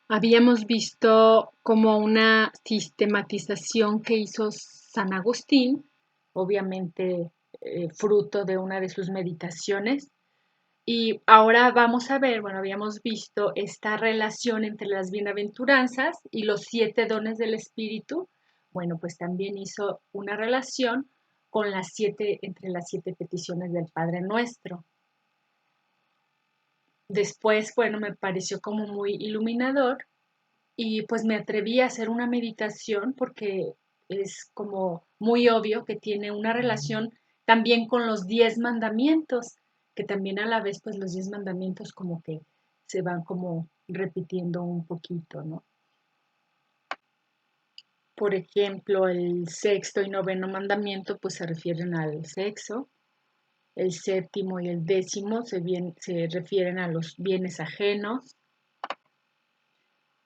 Habíamos visto como una sistematización que hizo San Agustín, obviamente fruto de una de sus meditaciones. Y ahora vamos a ver, bueno, habíamos visto esta relación entre las bienaventuranzas y los 7 dones del Espíritu. Bueno, pues también hizo una relación con entre las 7 peticiones del Padre Nuestro. Después, bueno, me pareció como muy iluminador y pues me atreví a hacer una meditación porque es como muy obvio que tiene una relación también con los 10 mandamientos, que también a la vez pues los 10 mandamientos como que se van como repitiendo un poquito, ¿no? Por ejemplo, el sexto y noveno mandamiento pues se refieren al sexo, el séptimo y el décimo se refieren a los bienes ajenos,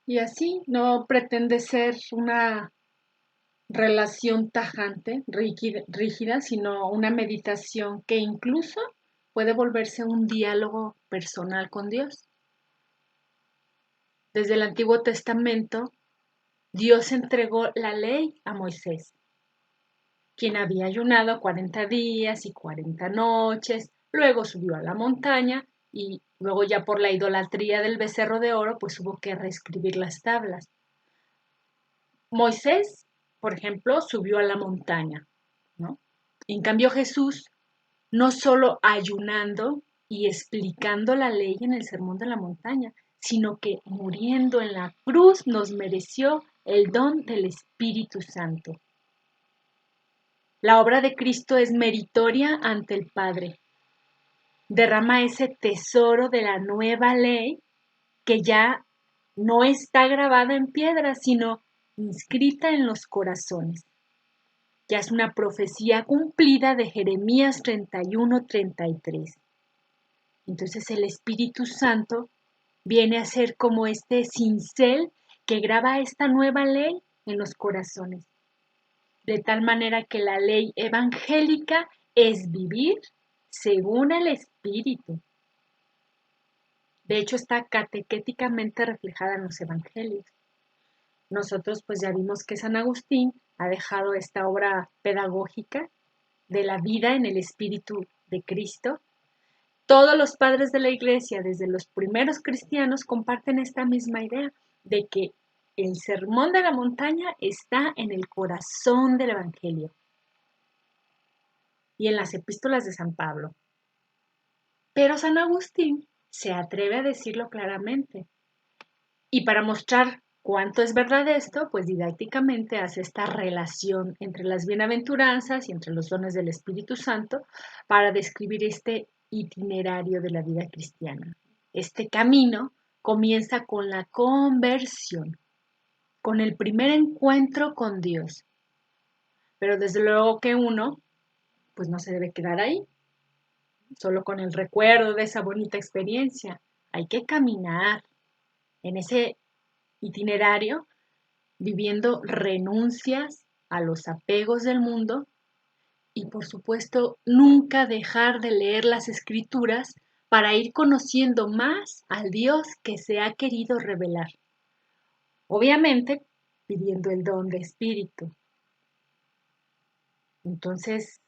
y así no pretende ser una relación tajante, rígida, sino una meditación que incluso puede volverse un diálogo personal con Dios. Desde el Antiguo Testamento, Dios entregó la ley a Moisés, quien había ayunado 40 días y 40 noches, luego subió a la montaña y luego ya por la idolatría del becerro de oro, pues hubo que reescribir las tablas. Moisés, por ejemplo, subió a la montaña, ¿no? En cambio, Jesús, no solo ayunando y explicando la ley en el Sermón de la Montaña, sino que muriendo en la cruz nos mereció el don del Espíritu Santo. La obra de Cristo es meritoria ante el Padre. Derrama ese tesoro de la nueva ley que ya no está grabada en piedra, sino inscrita en los corazones. Ya es una profecía cumplida de Jeremías 31-33. Entonces el Espíritu Santo viene a ser como este cincel que graba esta nueva ley en los corazones. De tal manera que la ley evangélica es vivir según el Espíritu. De hecho, está catequéticamente reflejada en los evangelios. Nosotros pues ya vimos que San Agustín ha dejado esta obra pedagógica de la vida en el Espíritu de Cristo. Todos los padres de la Iglesia, desde los primeros cristianos, comparten esta misma idea de que el sermón de la montaña está en el corazón del Evangelio y en las epístolas de San Pablo. Pero San Agustín se atreve a decirlo claramente. Y para mostrar cuánto es verdad esto, pues didácticamente hace esta relación entre las bienaventuranzas y entre los dones del Espíritu Santo para describir este itinerario de la vida cristiana. Este camino comienza con la conversión, con el primer encuentro con Dios. Pero desde luego que uno, pues no se debe quedar ahí, solo con el recuerdo de esa bonita experiencia. Hay que caminar en ese itinerario viviendo renuncias a los apegos del mundo y por supuesto nunca dejar de leer las escrituras para ir conociendo más al Dios que se ha querido revelar. Obviamente pidiendo el don de espíritu. Entonces,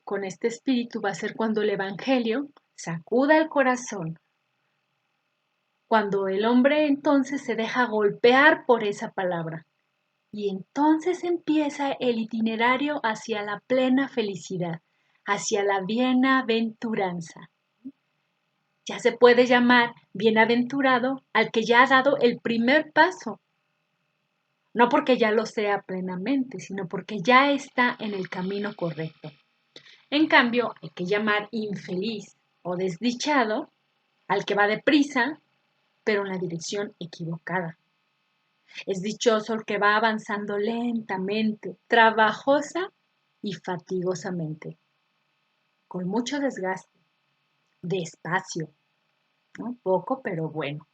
con este espíritu va a ser cuando el Evangelio sacuda el corazón, cuando el hombre entonces se deja golpear por esa palabra. Y entonces empieza el itinerario hacia la plena felicidad, hacia la bienaventuranza. Ya se puede llamar bienaventurado al que ya ha dado el primer paso, no porque ya lo sea plenamente, sino porque ya está en el camino correcto. En cambio, hay que llamar infeliz o desdichado al que va deprisa, pero en la dirección equivocada. Es dichoso el que va avanzando lentamente, trabajosa y fatigosamente, con mucho desgaste, despacio, ¿no? Poco pero bueno.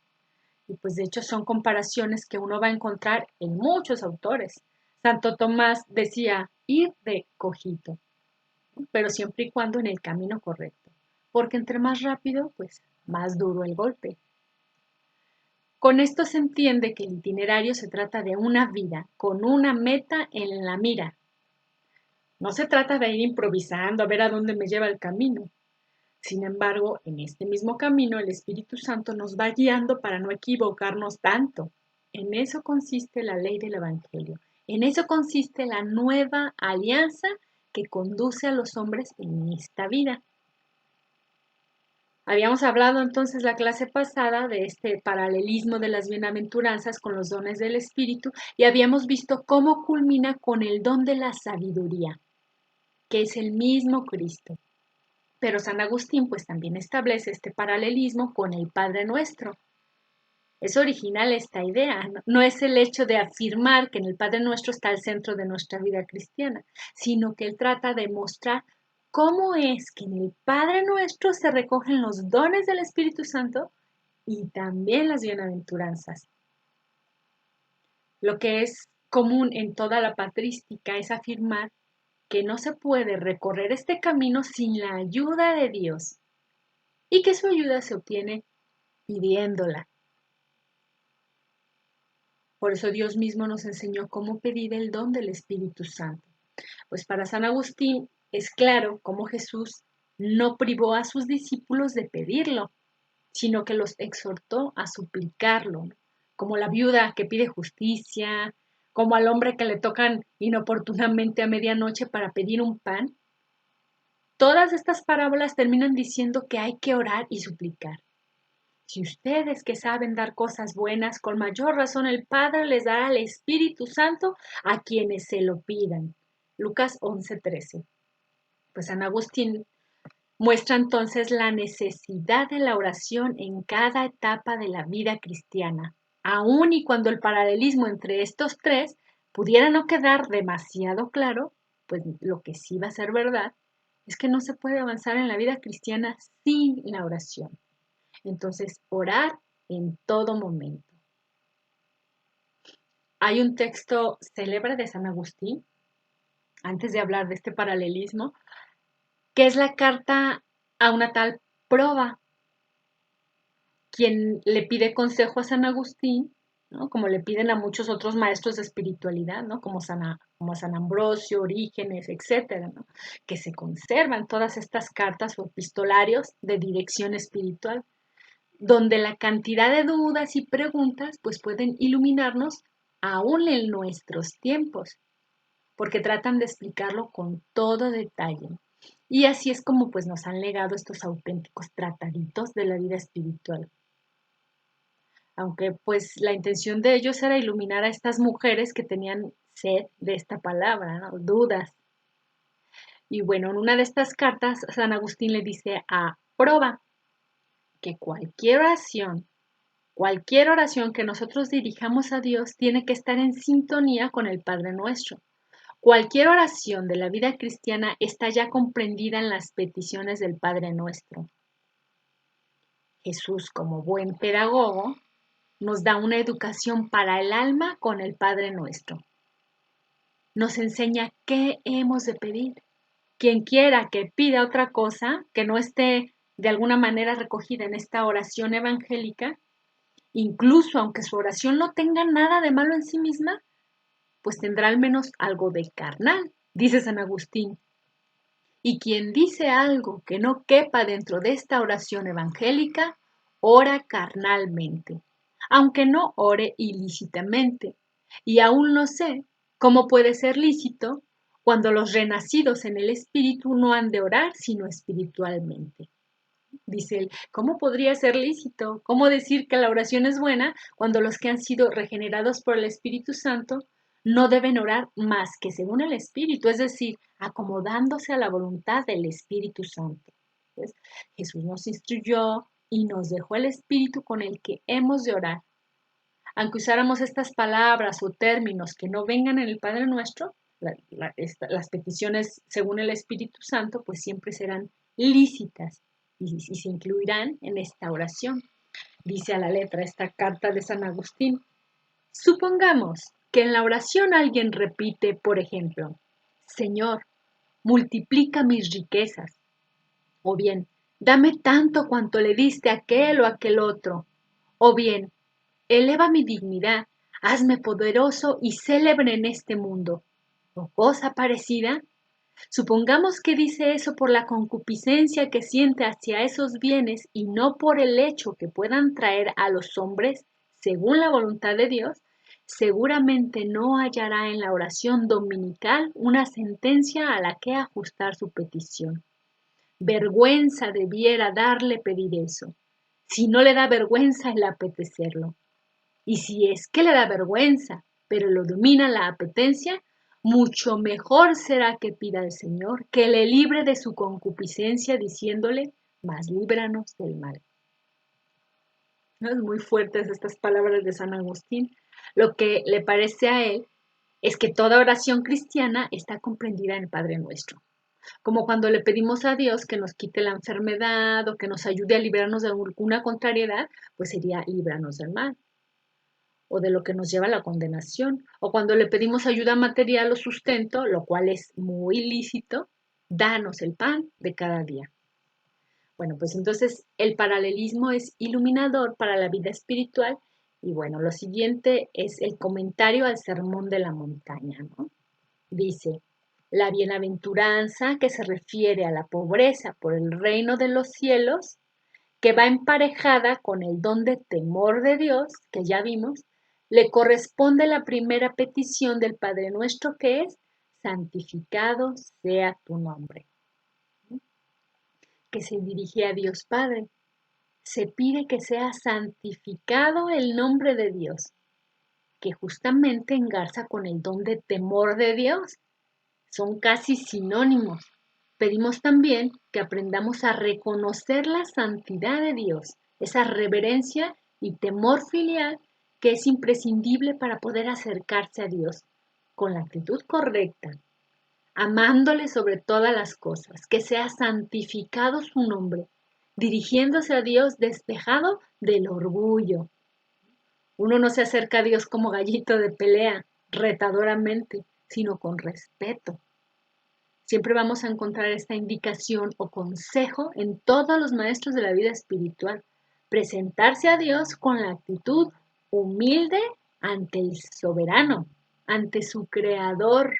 Y pues de hecho son comparaciones que uno va a encontrar en muchos autores. Santo Tomás decía ir de cojito, ¿no? Pero siempre y cuando en el camino correcto, porque entre más rápido, pues más duro el golpe. Con esto se entiende que el itinerario se trata de una vida con una meta en la mira. No se trata de ir improvisando a ver a dónde me lleva el camino. Sin embargo, en este mismo camino el Espíritu Santo nos va guiando para no equivocarnos tanto. En eso consiste la ley del Evangelio. En eso consiste la nueva alianza que conduce a los hombres en esta vida. Habíamos hablado entonces la clase pasada de este paralelismo de las bienaventuranzas con los dones del Espíritu y habíamos visto cómo culmina con el don de la sabiduría, que es el mismo Cristo. Pero San Agustín pues también establece este paralelismo con el Padre Nuestro. Es original esta idea, no es el hecho de afirmar que en el Padre Nuestro está el centro de nuestra vida cristiana, sino que él trata de mostrar cómo es que en el Padre Nuestro se recogen los dones del Espíritu Santo y también las bienaventuranzas. Lo que es común en toda la patrística es afirmar que no se puede recorrer este camino sin la ayuda de Dios y que su ayuda se obtiene pidiéndola. Por eso Dios mismo nos enseñó cómo pedir el don del Espíritu Santo. Pues para San Agustín es claro cómo Jesús no privó a sus discípulos de pedirlo, sino que los exhortó a suplicarlo, ¿no? Como la viuda que pide justicia, como al hombre que le tocan inoportunamente a medianoche para pedir un pan. Todas estas parábolas terminan diciendo que hay que orar y suplicar. Si ustedes que saben dar cosas buenas, con mayor razón el Padre les dará el Espíritu Santo a quienes se lo pidan. Lucas 11:13. Pues San Agustín muestra entonces la necesidad de la oración en cada etapa de la vida cristiana, aun y cuando el paralelismo entre estos tres pudiera no quedar demasiado claro, pues lo que sí va a ser verdad es que no se puede avanzar en la vida cristiana sin la oración. Entonces, orar en todo momento. Hay un texto célebre de San Agustín, antes de hablar de este paralelismo, que es la carta a una tal Proba, quien le pide consejo a San Agustín, ¿no? Como le piden a muchos otros maestros de espiritualidad, ¿no? Como San Ambrosio, Orígenes, etcétera, ¿no? Que se conservan todas estas cartas o epistolarios de dirección espiritual, donde la cantidad de dudas y preguntas pues pueden iluminarnos aún en nuestros tiempos, porque tratan de explicarlo con todo detalle. Y así es como pues nos han legado estos auténticos trataditos de la vida espiritual. Aunque pues la intención de ellos era iluminar a estas mujeres que tenían sed de esta palabra, ¿no? Dudas. Y bueno, en una de estas cartas San Agustín le dice a Proba que cualquier oración que nosotros dirijamos a Dios tiene que estar en sintonía con el Padre Nuestro. Cualquier oración de la vida cristiana está ya comprendida en las peticiones del Padre Nuestro. Jesús, como buen pedagogo, nos da una educación para el alma con el Padre Nuestro. Nos enseña qué hemos de pedir. Quien quiera que pida otra cosa que no esté de alguna manera recogida en esta oración evangélica, incluso aunque su oración no tenga nada de malo en sí misma, pues tendrá al menos algo de carnal, dice San Agustín. Y quien dice algo que no quepa dentro de esta oración evangélica, ora carnalmente, aunque no ore ilícitamente. Y aún no sé cómo puede ser lícito cuando los renacidos en el Espíritu no han de orar sino espiritualmente. Dice él, ¿cómo podría ser lícito? ¿Cómo decir que la oración es buena cuando los que han sido regenerados por el Espíritu Santo no deben orar más que según el Espíritu, es decir, acomodándose a la voluntad del Espíritu Santo? Entonces, Jesús nos instruyó y nos dejó el Espíritu con el que hemos de orar. Aunque usáramos estas palabras o términos que no vengan en el Padre Nuestro, las peticiones según el Espíritu Santo, pues siempre serán lícitas y se incluirán en esta oración. Dice a la letra esta carta de San Agustín. Supongamos que en la oración alguien repite, por ejemplo, Señor, multiplica mis riquezas, o bien, dame tanto cuanto le diste a aquel o aquel otro, o bien, eleva mi dignidad, hazme poderoso y célebre en este mundo. ¿O cosa parecida? Supongamos que dice eso por la concupiscencia que siente hacia esos bienes y no por el hecho que puedan traer a los hombres, según la voluntad de Dios, seguramente no hallará en la oración dominical una sentencia a la que ajustar su petición. Vergüenza debiera darle pedir eso, si no le da vergüenza el apetecerlo. Y si es que le da vergüenza, pero lo domina la apetencia, mucho mejor será que pida al Señor que le libre de su concupiscencia diciéndole, mas líbranos del mal. ¿No? Es muy fuertes estas palabras de San Agustín. Lo que le parece a él es que toda oración cristiana está comprendida en el Padre Nuestro. Como cuando le pedimos a Dios que nos quite la enfermedad o que nos ayude a librarnos de alguna contrariedad, pues sería líbranos del mal o de lo que nos lleva a la condenación. O cuando le pedimos ayuda material o sustento, lo cual es muy lícito, danos el pan de cada día. Bueno, pues entonces el paralelismo es iluminador para la vida espiritual y bueno, lo siguiente es el comentario al Sermón de la Montaña, ¿no? Dice, la bienaventuranza que se refiere a la pobreza por el reino de los cielos, que va emparejada con el don de temor de Dios, que ya vimos, le corresponde la primera petición del Padre Nuestro, que es, santificado sea tu nombre, que se dirige a Dios Padre. Se pide que sea santificado el nombre de Dios, que justamente engarza con el don de temor de Dios. Son casi sinónimos. Pedimos también que aprendamos a reconocer la santidad de Dios, esa reverencia y temor filial que es imprescindible para poder acercarse a Dios con la actitud correcta, amándole sobre todas las cosas, que sea santificado su nombre, dirigiéndose a Dios despejado del orgullo. Uno no se acerca a Dios como gallito de pelea, retadoramente, sino con respeto. Siempre vamos a encontrar esta indicación o consejo en todos los maestros de la vida espiritual. Presentarse a Dios con la actitud humilde ante el soberano, ante su creador,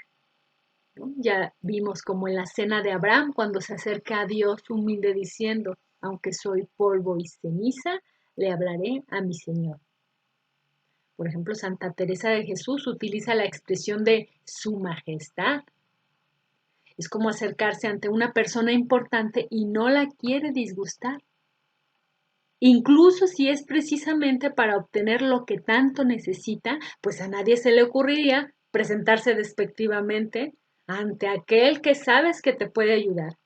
¿no? Ya vimos como en la cena de Abraham, cuando se acerca a Dios humilde diciendo, aunque soy polvo y ceniza, le hablaré a mi Señor. Por ejemplo, Santa Teresa de Jesús utiliza la expresión de su majestad. Es como acercarse ante una persona importante y no la quiere disgustar. Incluso si es precisamente para obtener lo que tanto necesita, pues a nadie se le ocurriría presentarse despectivamente ante aquel que sabes que te puede ayudar.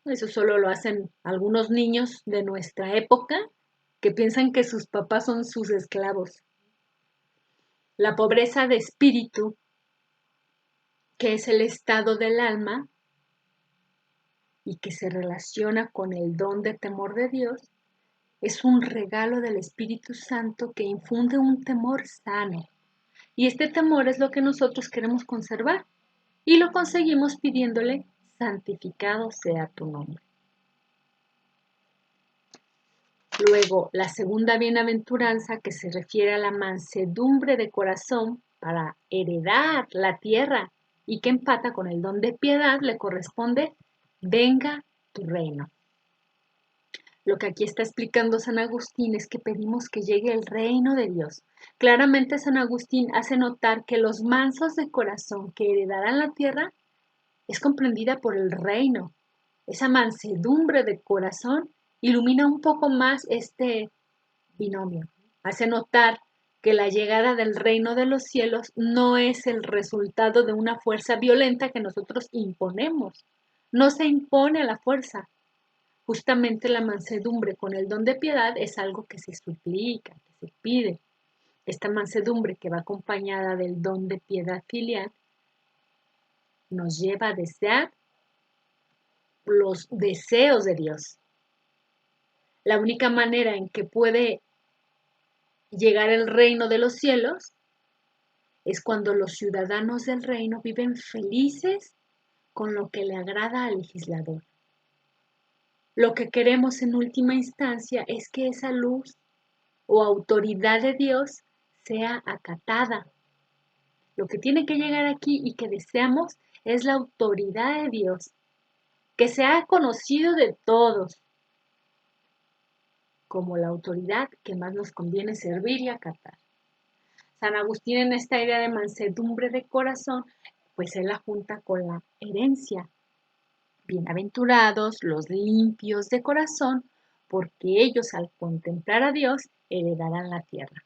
Eso solo lo hacen algunos niños de nuestra época que piensan que sus papás son sus esclavos. La pobreza de espíritu, que es el estado del alma y que se relaciona con el don de temor de Dios, es un regalo del Espíritu Santo que infunde un temor sano. Y este temor es lo que nosotros queremos conservar. Y lo conseguimos pidiéndole, santificado sea tu nombre. Luego, la segunda bienaventuranza que se refiere a la mansedumbre de corazón para heredar la tierra y que empata con el don de piedad, le corresponde, venga tu reino. Lo que aquí está explicando San Agustín es que pedimos que llegue el reino de Dios. Claramente San Agustín hace notar que los mansos de corazón que heredarán la tierra es comprendida por el reino. Esa mansedumbre de corazón ilumina un poco más este binomio. Hace notar que la llegada del reino de los cielos no es el resultado de una fuerza violenta que nosotros imponemos. No se impone a la fuerza. Justamente la mansedumbre con el don de piedad es algo que se suplica, que se pide. Esta mansedumbre que va acompañada del don de piedad filial nos lleva a desear los deseos de Dios. La única manera en que puede llegar el reino de los cielos es cuando los ciudadanos del reino viven felices con lo que le agrada al legislador. Lo que queremos en última instancia es que esa luz o autoridad de Dios sea acatada. Lo que tiene que llegar aquí y que deseamos es la autoridad de Dios, que sea conocido de todos como la autoridad que más nos conviene servir y acatar. San Agustín en esta idea de mansedumbre de corazón, pues él la junta con la herencia. Bienaventurados los limpios de corazón, porque ellos al contemplar a Dios heredarán la tierra.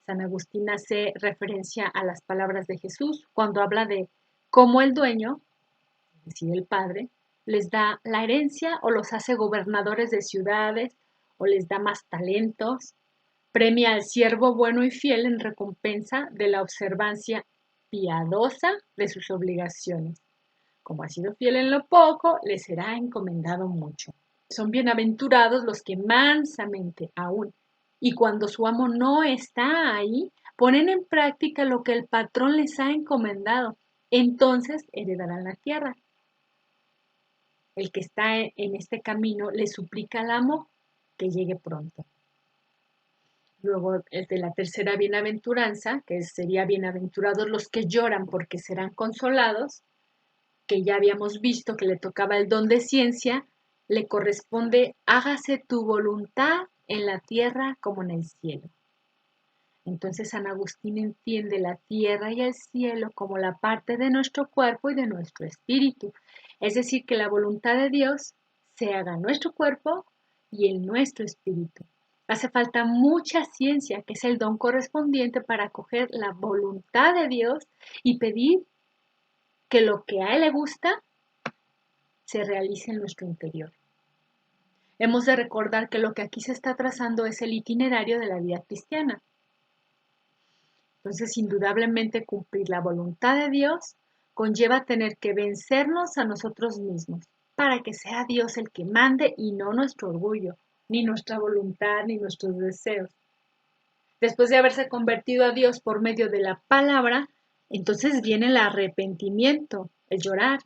San Agustín hace referencia a las palabras de Jesús cuando habla de cómo el dueño, es decir, el Padre, les da la herencia o los hace gobernadores de ciudades o les da más talentos, premia al siervo bueno y fiel en recompensa de la observancia piadosa de sus obligaciones. Como ha sido fiel en lo poco, le será encomendado mucho. Son bienaventurados los que mansamente aún, y cuando su amo no está ahí, ponen en práctica lo que el patrón les ha encomendado. Entonces heredarán la tierra. El que está en este camino le suplica al amo que llegue pronto. Luego el de la tercera bienaventuranza, que sería bienaventurados los que lloran porque serán consolados, que ya habíamos visto que le tocaba el don de ciencia, le corresponde hágase tu voluntad en la tierra como en el cielo. Entonces San Agustín entiende la tierra y el cielo como la parte de nuestro cuerpo y de nuestro espíritu. Es decir, que la voluntad de Dios se haga en nuestro cuerpo y en nuestro espíritu. Hace falta mucha ciencia, que es el don correspondiente para acoger la voluntad de Dios y pedir que lo que a Él le gusta se realice en nuestro interior. Hemos de recordar que lo que aquí se está trazando es el itinerario de la vida cristiana. Entonces, indudablemente cumplir la voluntad de Dios conlleva tener que vencernos a nosotros mismos para que sea Dios el que mande y no nuestro orgullo, ni nuestra voluntad, ni nuestros deseos. Después de haberse convertido a Dios por medio de la palabra, entonces viene el arrepentimiento, el llorar.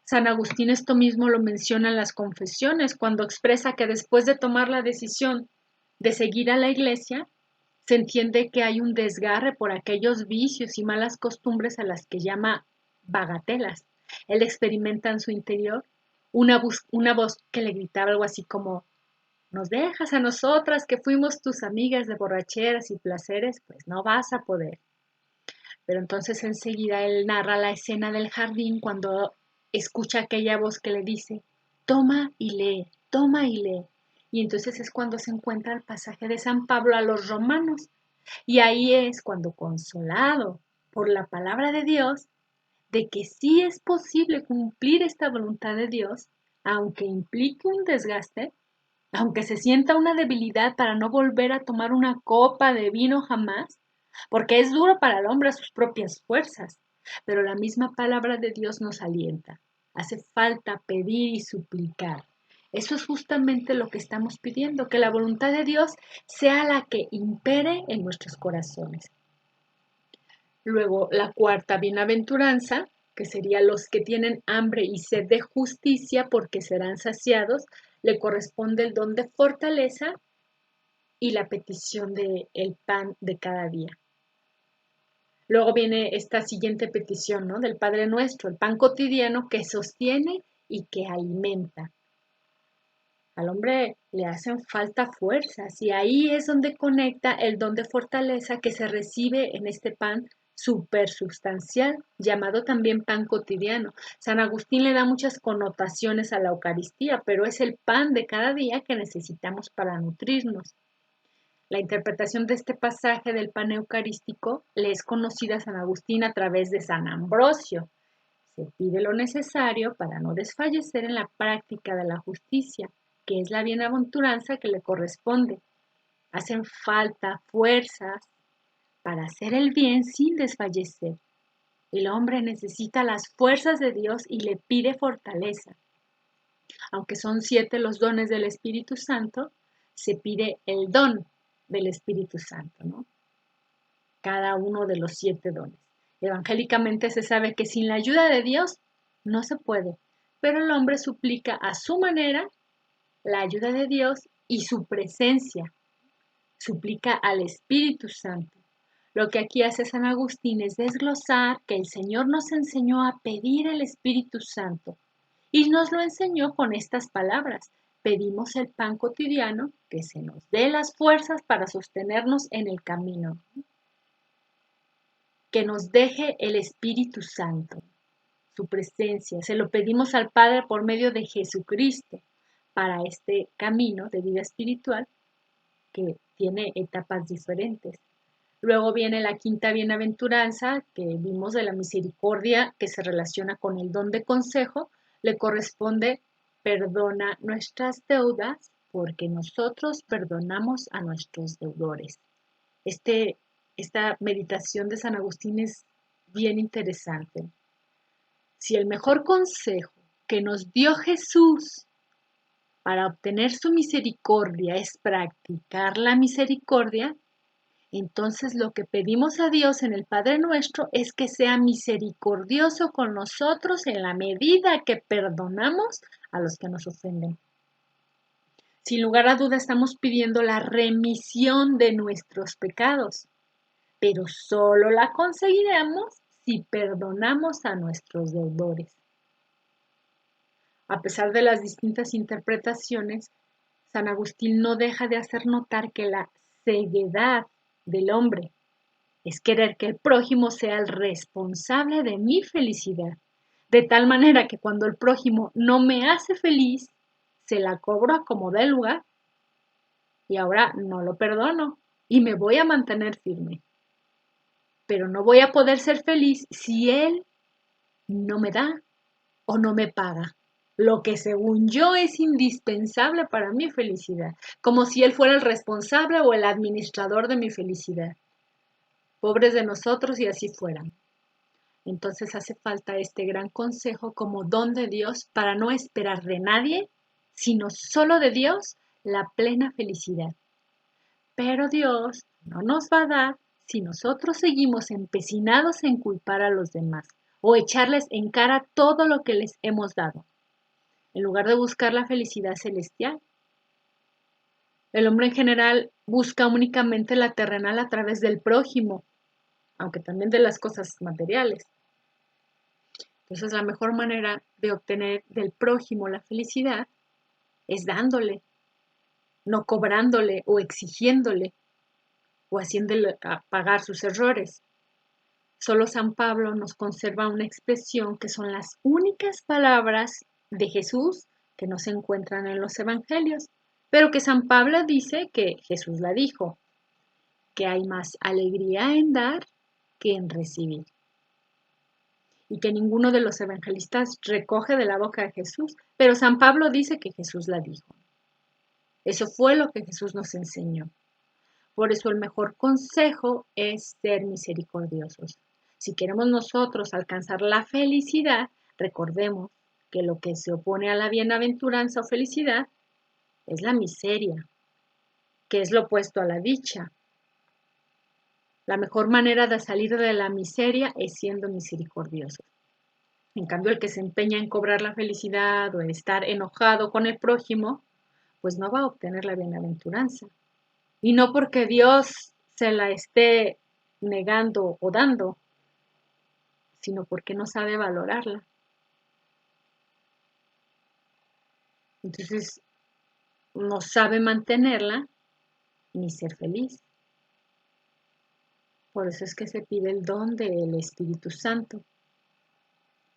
San Agustín esto mismo lo menciona en las confesiones, cuando expresa que después de tomar la decisión de seguir a la iglesia, se entiende que hay un desgarre por aquellos vicios y malas costumbres a las que llama bagatelas. Él experimenta en su interior una voz que le gritaba algo así como, nos dejas a nosotras que fuimos tus amigas de borracheras y placeres, pues no vas a poder. Pero entonces enseguida él narra la escena del jardín cuando escucha aquella voz que le dice, toma y lee, toma y lee. Y entonces es cuando se encuentra el pasaje de San Pablo a los romanos. Y ahí es cuando, consolado por la palabra de Dios, de que sí es posible cumplir esta voluntad de Dios, aunque implique un desgaste, aunque se sienta una debilidad para no volver a tomar una copa de vino jamás, porque es duro para el hombre a sus propias fuerzas, pero la misma palabra de Dios nos alienta. Hace falta pedir y suplicar. Eso es justamente lo que estamos pidiendo, que la voluntad de Dios sea la que impere en nuestros corazones. Luego, la cuarta bienaventuranza, que sería los que tienen hambre y sed de justicia porque serán saciados, le corresponde el don de fortaleza y la petición del pan de cada día. Luego viene esta siguiente petición, ¿no? Del Padre Nuestro, el pan cotidiano que sostiene y que alimenta. Al hombre le hacen falta fuerzas y ahí es donde conecta el don de fortaleza que se recibe en este pan supersubstancial, llamado también pan cotidiano. San Agustín le da muchas connotaciones a la Eucaristía, pero es el pan de cada día que necesitamos para nutrirnos. La interpretación de este pasaje del pan eucarístico le es conocida a San Agustín a través de San Ambrosio. Se pide lo necesario para no desfallecer en la práctica de la justicia, que es la bienaventuranza que le corresponde. Hacen falta fuerzas para hacer el bien sin desfallecer. El hombre necesita las fuerzas de Dios y le pide fortaleza. Aunque son 7 los dones del Espíritu Santo, se pide el don del Espíritu Santo, ¿no? Cada uno de los 7 dones. Evangélicamente se sabe que sin la ayuda de Dios no se puede, pero el hombre suplica a su manera la ayuda de Dios y su presencia. Suplica al Espíritu Santo. Lo que aquí hace San Agustín es desglosar que el Señor nos enseñó a pedir el Espíritu Santo y nos lo enseñó con estas palabras. Pedimos el pan cotidiano, que se nos dé las fuerzas para sostenernos en el camino. Que nos deje el Espíritu Santo, su presencia. Se lo pedimos al Padre por medio de Jesucristo para este camino de vida espiritual que tiene etapas diferentes. Luego viene la quinta bienaventuranza que vimos de la misericordia que se relaciona con el don de consejo. Le corresponde perdona nuestras deudas porque nosotros perdonamos a nuestros deudores. Esta meditación de San Agustín es bien interesante. Si el mejor consejo que nos dio Jesús para obtener su misericordia es practicar la misericordia, entonces lo que pedimos a Dios en el Padre Nuestro es que sea misericordioso con nosotros en la medida que perdonamos a los que nos ofenden. Sin lugar a duda estamos pidiendo la remisión de nuestros pecados, pero solo la conseguiremos si perdonamos a nuestros deudores. A pesar de las distintas interpretaciones, San Agustín no deja de hacer notar que la ceguedad del hombre es querer que el prójimo sea el responsable de mi felicidad, de tal manera que cuando el prójimo no me hace feliz, se la cobro como dé lugar y ahora no lo perdono y me voy a mantener firme. Pero no voy a poder ser feliz si él no me da o no me paga lo que según yo es indispensable para mi felicidad, como si él fuera el responsable o el administrador de mi felicidad. Pobres de nosotros si así fueran. Entonces hace falta este gran consejo como don de Dios para no esperar de nadie, sino solo de Dios, la plena felicidad. Pero Dios no nos va a dar si nosotros seguimos empecinados en culpar a los demás o echarles en cara todo lo que les hemos dado, en lugar de buscar la felicidad celestial. El hombre en general busca únicamente la terrenal a través del prójimo, aunque también de las cosas materiales. Entonces la mejor manera de obtener del prójimo la felicidad es dándole, no cobrándole o exigiéndole o haciéndole pagar sus errores. Solo San Pablo nos conserva una expresión que son las únicas palabras de Jesús que no se encuentran en los evangelios, pero que San Pablo dice que Jesús la dijo, que hay más alegría en dar que en recibir. Y que ninguno de los evangelistas recoge de la boca de Jesús, pero San Pablo dice que Jesús la dijo. Eso fue lo que Jesús nos enseñó. Por eso el mejor consejo es ser misericordiosos. Si queremos nosotros alcanzar la felicidad, recordemos que lo que se opone a la bienaventuranza o felicidad es la miseria, que es lo opuesto a la dicha. La mejor manera de salir de la miseria es siendo misericordiosos. En cambio, el que se empeña en cobrar la felicidad o en estar enojado con el prójimo, pues no va a obtener la bienaventuranza. Y no porque Dios se la esté negando o dando, sino porque no sabe valorarla. Entonces, no sabe mantenerla ni ser feliz. Por eso es que se pide el don del Espíritu Santo.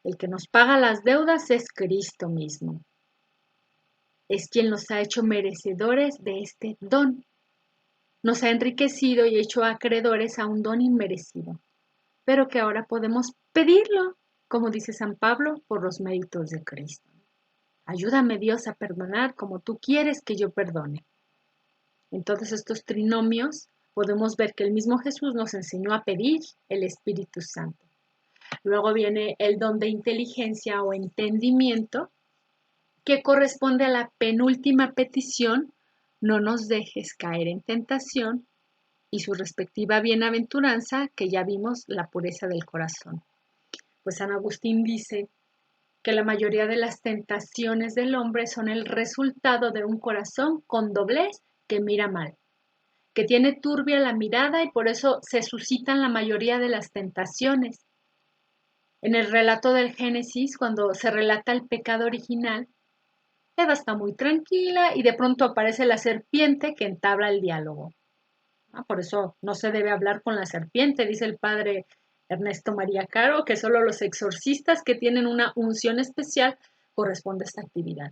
El que nos paga las deudas es Cristo mismo. Es quien nos ha hecho merecedores de este don. Nos ha enriquecido y hecho acreedores a un don inmerecido, pero que ahora podemos pedirlo, como dice San Pablo, por los méritos de Cristo. Ayúdame Dios a perdonar como tú quieres que yo perdone. En todos estos trinomios podemos ver que el mismo Jesús nos enseñó a pedir el Espíritu Santo. Luego viene el don de inteligencia o entendimiento, que corresponde a la penúltima petición, no nos dejes caer en tentación, y su respectiva bienaventuranza, que ya vimos, la pureza del corazón. Pues San Agustín dice que la mayoría de las tentaciones del hombre son el resultado de un corazón con doblez que mira mal, que tiene turbia la mirada y por eso se suscitan la mayoría de las tentaciones. En el relato del Génesis, cuando se relata el pecado original, Eva está muy tranquila y de pronto aparece la serpiente que entabla el diálogo. Por eso no se debe hablar con la serpiente, dice el padre Ernesto María Caro, que solo los exorcistas que tienen una unción especial corresponde a esta actividad.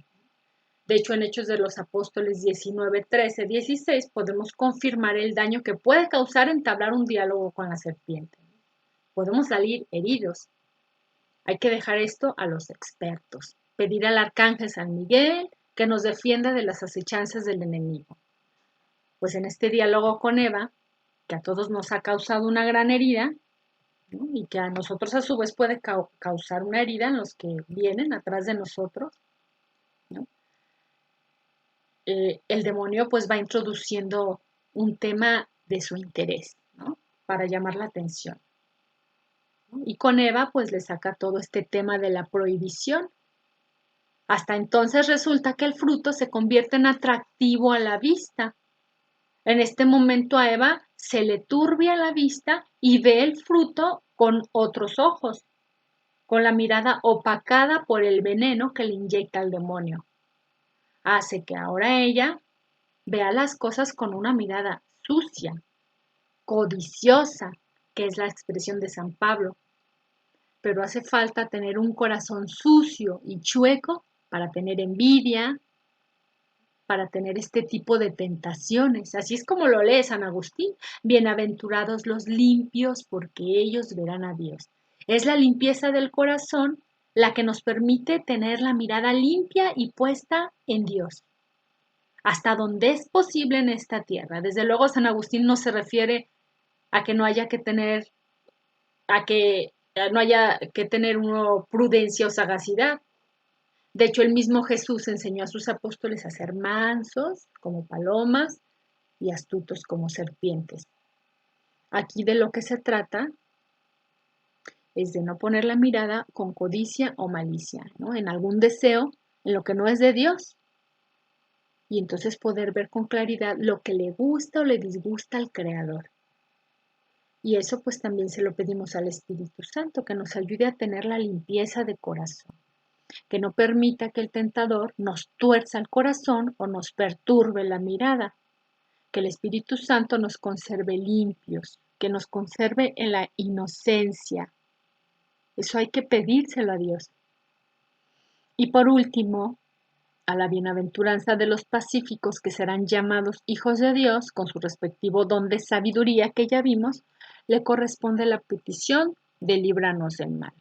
De hecho, en Hechos de los Apóstoles 19, 13, 16 podemos confirmar el daño que puede causar entablar un diálogo con la serpiente. Podemos salir heridos. Hay que dejar esto a los expertos. Pedir al arcángel San Miguel que nos defienda de las acechanzas del enemigo. Pues en este diálogo con Eva, que a todos nos ha causado una gran herida, ¿no? Y que a nosotros a su vez puede causar una herida en los que vienen atrás de nosotros, ¿no? El demonio pues va introduciendo un tema de su interés, ¿no? Para llamar la atención, ¿no? Y con Eva pues le saca todo este tema de la prohibición. Hasta entonces resulta que el fruto se convierte en atractivo a la vista. En este momento a Eva se le turbia la vista y ve el fruto con otros ojos, con la mirada opacada por el veneno que le inyecta el demonio. Hace que ahora ella vea las cosas con una mirada sucia, codiciosa, que es la expresión de San Pablo. Pero hace falta tener un corazón sucio y chueco para tener envidia, para tener este tipo de tentaciones. Así es como lo lee San Agustín. Bienaventurados los limpios, porque ellos verán a Dios. Es la limpieza del corazón la que nos permite tener la mirada limpia y puesta en Dios, hasta donde es posible en esta tierra. Desde luego San Agustín no se refiere a que no haya que tener, a que no haya que tener uno prudencia o sagacidad. De hecho, el mismo Jesús enseñó a sus apóstoles a ser mansos como palomas y astutos como serpientes. Aquí de lo que se trata es de no poner la mirada con codicia o malicia, ¿no? En algún deseo, en lo que no es de Dios, y entonces poder ver con claridad lo que le gusta o le disgusta al Creador. Y eso pues también se lo pedimos al Espíritu Santo, que nos ayude a tener la limpieza de corazón, que no permita que el tentador nos tuerza el corazón o nos perturbe la mirada, que el Espíritu Santo nos conserve limpios, que nos conserve en la inocencia. Eso hay que pedírselo a Dios. Y por último, a la bienaventuranza de los pacíficos que serán llamados hijos de Dios, con su respectivo don de sabiduría que ya vimos, le corresponde la petición de líbranos del mal.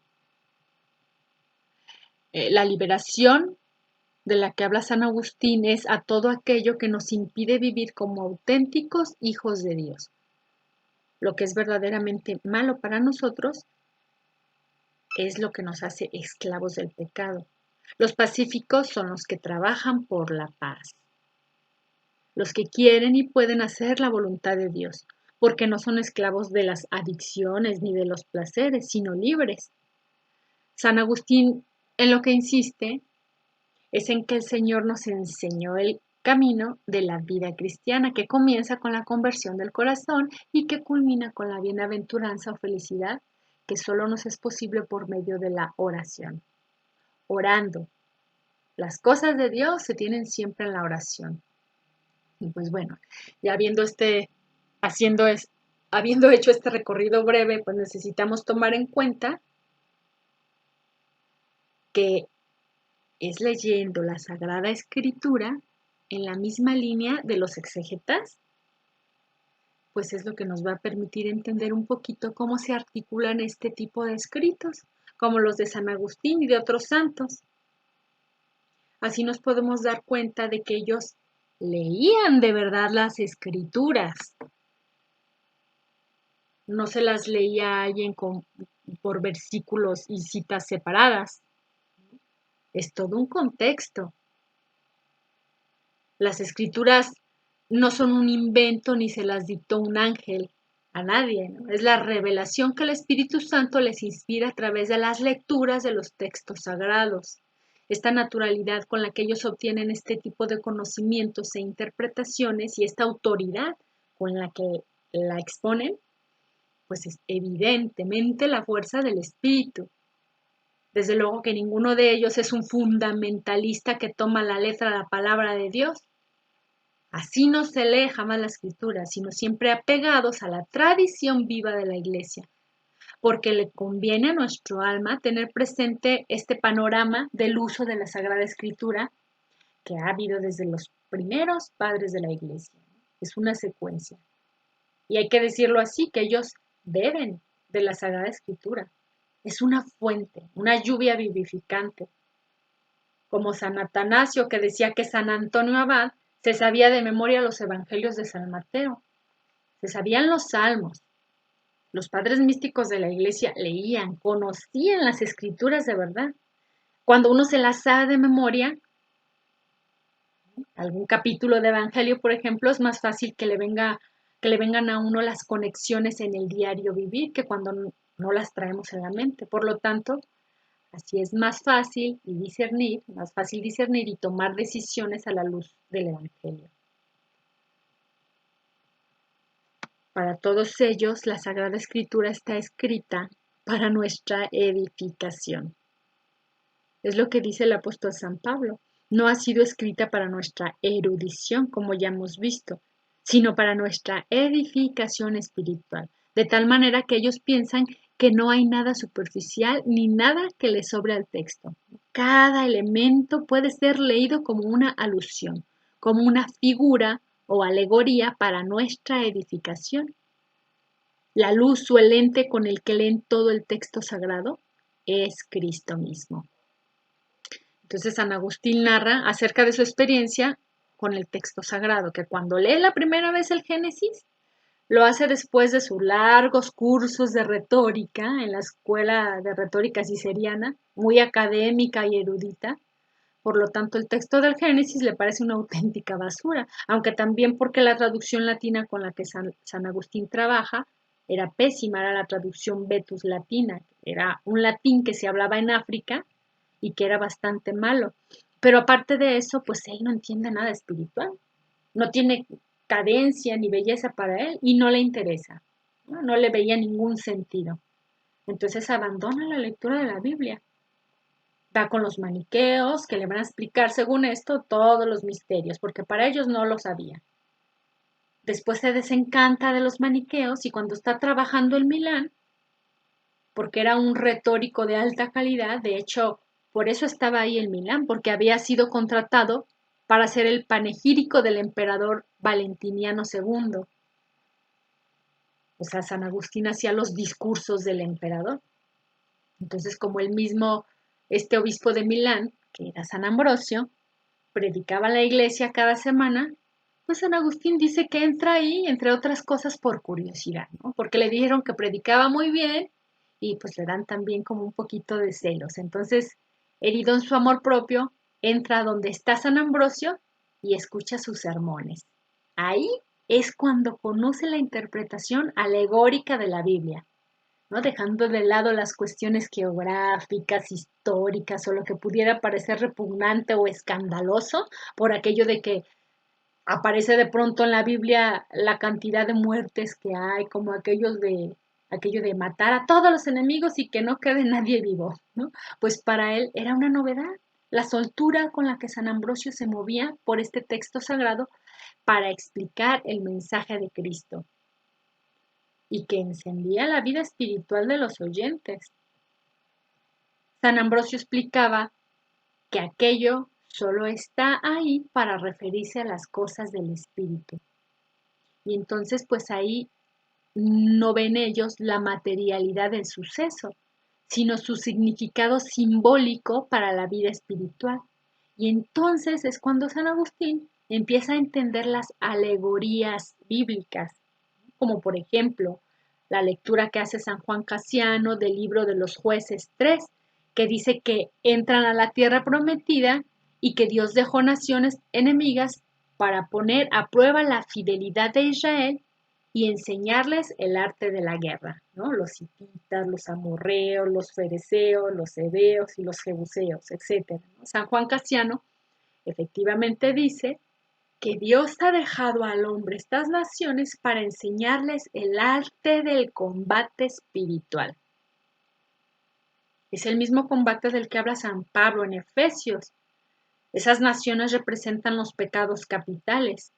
La liberación de la que habla San Agustín es a todo aquello que nos impide vivir como auténticos hijos de Dios. Lo que es verdaderamente malo para nosotros es lo que nos hace esclavos del pecado. Los pacíficos son los que trabajan por la paz, los que quieren y pueden hacer la voluntad de Dios, porque no son esclavos de las adicciones ni de los placeres, sino libres. San Agustín en lo que insiste es en que el Señor nos enseñó el camino de la vida cristiana, que comienza con la conversión del corazón y que culmina con la bienaventuranza o felicidad, que solo nos es posible por medio de la oración. Orando. Las cosas de Dios se tienen siempre en la oración. Y pues bueno, ya habiendo hecho este recorrido breve, pues necesitamos tomar en cuenta que es leyendo la Sagrada Escritura en la misma línea de los exégetas, pues es lo que nos va a permitir entender un poquito cómo se articulan este tipo de escritos, como los de San Agustín y de otros santos. Así nos podemos dar cuenta de que ellos leían de verdad las escrituras. No se las leía a alguien por versículos y citas separadas. Es todo un contexto. Las escrituras no son un invento ni se las dictó un ángel. a nadie, ¿no? Es la revelación que el Espíritu Santo les inspira a través de las lecturas de los textos sagrados. Esta naturalidad con la que ellos obtienen este tipo de conocimientos e interpretaciones y esta autoridad con la que la exponen, pues es evidentemente la fuerza del Espíritu. Desde luego que ninguno de ellos es un fundamentalista que toma la letra de la palabra de Dios. Así no se lee jamás la Escritura, sino siempre apegados a la tradición viva de la Iglesia, porque le conviene a nuestro alma tener presente este panorama del uso de la Sagrada Escritura que ha habido desde los primeros padres de la Iglesia. Es una secuencia. Y hay que decirlo así, que ellos beben de la Sagrada Escritura. Es una fuente, una lluvia vivificante. Como San Atanasio, que decía que San Antonio Abad se sabía de memoria los evangelios de San Mateo, se sabían los salmos. Los padres místicos de la iglesia leían, conocían las escrituras de verdad. Cuando uno se las sabe de memoria, algún capítulo de evangelio, por ejemplo, es más fácil que le vengan a uno las conexiones en el diario vivir que cuando no las traemos en la mente. Por lo tanto, así es más fácil discernir y tomar decisiones a la luz del evangelio. Para todos ellos, la Sagrada Escritura está escrita para nuestra edificación. Es lo que dice el apóstol San Pablo. No ha sido escrita para nuestra erudición, como ya hemos visto, sino para nuestra edificación espiritual, de tal manera que ellos piensan que no hay nada superficial ni nada que le sobre al texto. Cada elemento puede ser leído como una alusión, como una figura o alegoría para nuestra edificación. La luz o el lente con el que leen todo el texto sagrado es Cristo mismo. Entonces San Agustín narra acerca de su experiencia con el texto sagrado, que cuando lee la primera vez el Génesis, lo hace después de sus largos cursos de retórica en la escuela de retórica cicerciana, muy académica y erudita. Por lo tanto, el texto del Génesis le parece una auténtica basura, aunque también porque la traducción latina con la que San Agustín trabaja era pésima, era la traducción Vetus Latina, era un latín que se hablaba en África y que era bastante malo. Pero aparte de eso, pues él no entiende nada espiritual, no tiene cadencia ni belleza para él y no le interesa, no le veía ningún sentido. Entonces abandona la lectura de la Biblia. Va con los maniqueos que le van a explicar, según esto, todos los misterios, porque para ellos no lo sabía. Después se desencanta de los maniqueos y cuando está trabajando en Milán, porque era un retórico de alta calidad, de hecho, por eso estaba ahí en Milán, porque había sido contratado para ser el panegírico del emperador Valentiniano II. O sea, San Agustín hacía los discursos del emperador. Entonces, como el mismo, este obispo de Milán, que era San Ambrosio, predicaba en la iglesia cada semana, pues San Agustín dice que entra ahí, entre otras cosas, por curiosidad, ¿no? Porque le dijeron que predicaba muy bien y pues le dan también como un poquito de celos. Entonces, herido en su amor propio, entra donde está San Ambrosio y escucha sus sermones. Ahí es cuando conoce la interpretación alegórica de la Biblia, ¿no? Dejando de lado las cuestiones geográficas, históricas o lo que pudiera parecer repugnante o escandaloso por aquello de que aparece de pronto en la Biblia la cantidad de muertes que hay, como aquello de matar a todos los enemigos y que no quede nadie vivo, ¿no? Pues para él era una novedad la soltura con la que San Ambrosio se movía por este texto sagrado para explicar el mensaje de Cristo y que encendía la vida espiritual de los oyentes. San Ambrosio explicaba que aquello solo está ahí para referirse a las cosas del espíritu. Y entonces pues ahí no ven ellos la materialidad del suceso, sino su significado simbólico para la vida espiritual. Y entonces es cuando San Agustín empieza a entender las alegorías bíblicas, como por ejemplo la lectura que hace San Juan Casiano del libro de los Jueces 3, que dice que entran a la tierra prometida y que Dios dejó naciones enemigas para poner a prueba la fidelidad de Israel y enseñarles el arte de la guerra, ¿no? Los hititas, los amorreos, los fereceos, los heveos y los jebuseos, etc. San Juan Cassiano efectivamente dice que Dios ha dejado al hombre estas naciones para enseñarles el arte del combate espiritual. Es el mismo combate del que habla San Pablo en Efesios. Esas naciones representan los pecados capitales.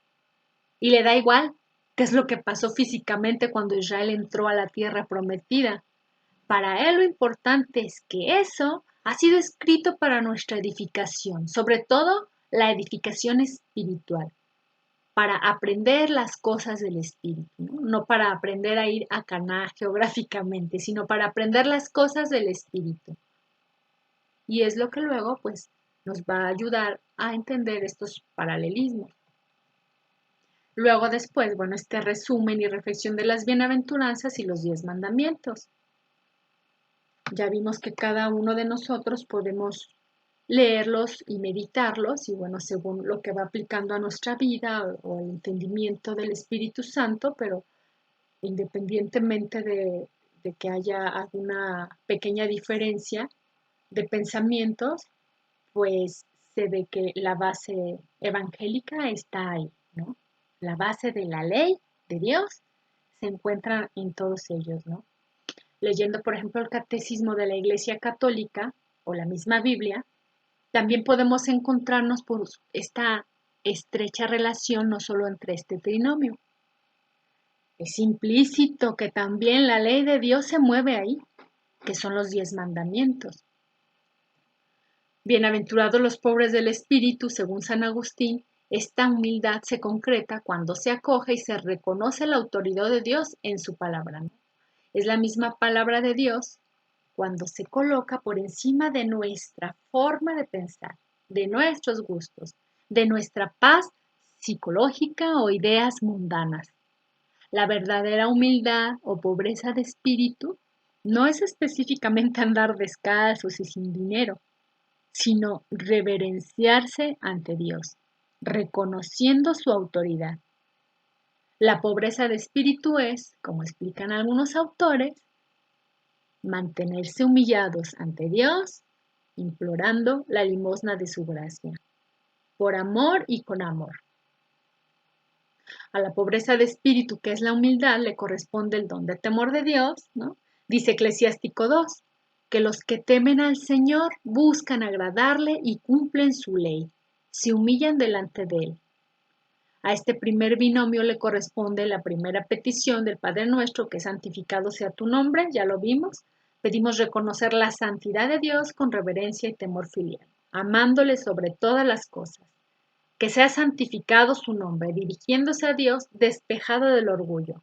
Y le da igual qué es lo que pasó físicamente cuando Israel entró a la tierra prometida. Para él lo importante es que eso ha sido escrito para nuestra edificación, sobre todo la edificación espiritual, para aprender las cosas del espíritu, no para aprender a ir a Caná geográficamente, sino para aprender las cosas del espíritu. Y es lo que luego pues nos va a ayudar a entender estos paralelismos. Luego después, bueno, este resumen y reflexión de las bienaventuranzas y los 10 mandamientos. Ya vimos que cada uno de nosotros podemos leerlos y meditarlos y bueno, según lo que va aplicando a nuestra vida o el entendimiento del Espíritu Santo, pero independientemente de que haya alguna pequeña diferencia de pensamientos, pues se ve que la base evangélica está ahí, ¿no? La base de la ley de Dios se encuentra en todos ellos, ¿no? Leyendo, por ejemplo, el Catecismo de la Iglesia Católica o la misma Biblia, también podemos encontrarnos por esta estrecha relación no solo entre este trinomio. Es implícito que también la ley de Dios se mueve ahí, que son los 10 mandamientos. Bienaventurados los pobres del espíritu, según San Agustín, esta humildad se concreta cuando se acoge y se reconoce la autoridad de Dios en su palabra, ¿no? Es la misma palabra de Dios cuando se coloca por encima de nuestra forma de pensar, de nuestros gustos, de nuestra paz psicológica o ideas mundanas. La verdadera humildad o pobreza de espíritu no es específicamente andar descalzos y sin dinero, sino reverenciarse ante Dios, reconociendo su autoridad. La pobreza de espíritu es, como explican algunos autores, mantenerse humillados ante Dios, implorando la limosna de su gracia, por amor y con amor. A la pobreza de espíritu, que es la humildad, le corresponde el don de temor de Dios, ¿no? Dice Eclesiástico 2, que los que temen al Señor buscan agradarle y cumplen su ley, se humillan delante de él. A este primer binomio le corresponde la primera petición del Padre Nuestro, que santificado sea tu nombre, ya lo vimos. Pedimos reconocer la santidad de Dios con reverencia y temor filial, amándole sobre todas las cosas. Que sea santificado su nombre, dirigiéndose a Dios despejado del orgullo.